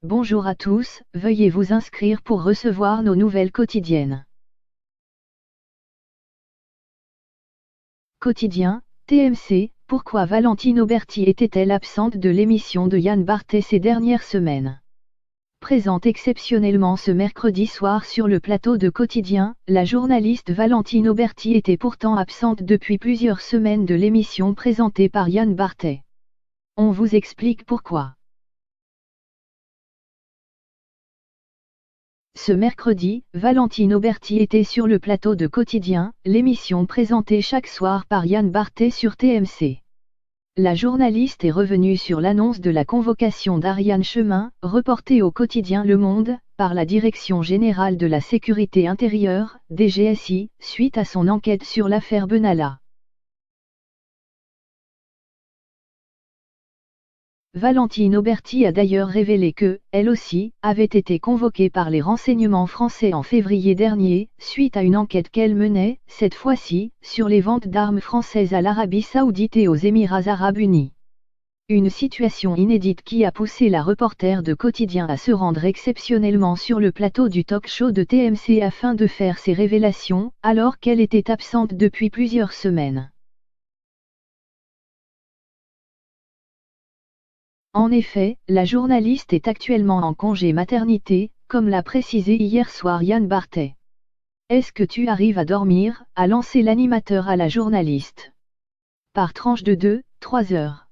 Bonjour à tous, veuillez vous inscrire pour recevoir nos nouvelles quotidiennes. Quotidien, TMC, pourquoi Valentine Auberti était-elle absente de l'émission de Yann Barthès ces dernières semaines? Présente exceptionnellement ce mercredi soir sur le plateau de Quotidien, la journaliste Valentine Auberti était pourtant absente depuis plusieurs semaines de l'émission présentée par Yann Barthès. On vous explique pourquoi. Ce mercredi, Valentine Auberti était sur le plateau de Quotidien, l'émission présentée chaque soir par Yann Barthès sur TMC. La journaliste est revenue sur l'annonce de la convocation d'Ariane Chemin, reportée au quotidien Le Monde, par la Direction Générale de la Sécurité Intérieure, DGSI, suite à son enquête sur l'affaire Benalla. Valentine Auberti a d'ailleurs révélé que, elle aussi, avait été convoquée par les renseignements français en février dernier, suite à une enquête qu'elle menait, cette fois-ci, sur les ventes d'armes françaises à l'Arabie Saoudite et aux Émirats Arabes Unis. Une situation inédite qui a poussé la reporter de Quotidien à se rendre exceptionnellement sur le plateau du talk-show de TMC afin de faire ses révélations, alors qu'elle était absente depuis plusieurs semaines. En effet, la journaliste est actuellement en congé maternité, comme l'a précisé hier soir Yann Barthès. Est-ce que tu arrives à dormir, a lancé l'animateur à la journaliste. Par tranche de 2-3 heures.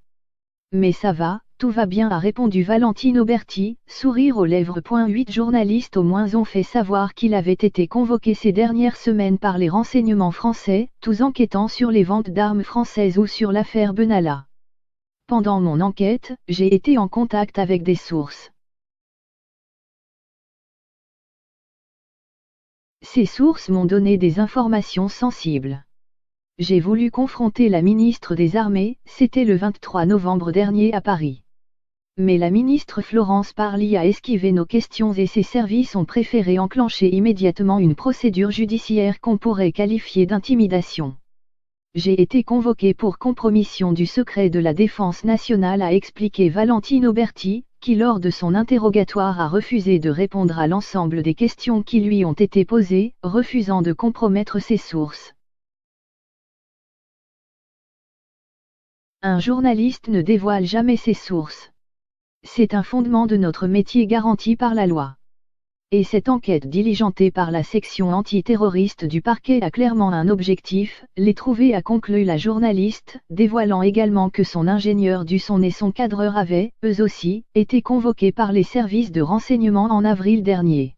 Mais ça va, tout va bien, a répondu Valentine Auberti, sourire aux lèvres. 8 journalistes au moins ont fait savoir qu'il avait été convoqué ces dernières semaines par les renseignements français, tous enquêtant sur les ventes d'armes françaises ou sur l'affaire Benalla. Pendant mon enquête, j'ai été en contact avec des sources. Ces sources m'ont donné des informations sensibles. J'ai voulu confronter la ministre des Armées, c'était le 23 novembre dernier à Paris. Mais la ministre Florence Parly a esquivé nos questions et ses services ont préféré enclencher immédiatement une procédure judiciaire qu'on pourrait qualifier d'intimidation. J'ai été convoqué pour compromission du secret de la défense nationale, a expliqué Valentine Auberti, qui lors de son interrogatoire a refusé de répondre à l'ensemble des questions qui lui ont été posées, refusant de compromettre ses sources. Un journaliste ne dévoile jamais ses sources. C'est un fondement de notre métier garanti par la loi. Et cette enquête diligentée par la section antiterroriste du parquet a clairement un objectif, les trouver, a conclu la journaliste, dévoilant également que son ingénieur du son et son cadreur avaient, eux aussi, été convoqués par les services de renseignement en avril dernier.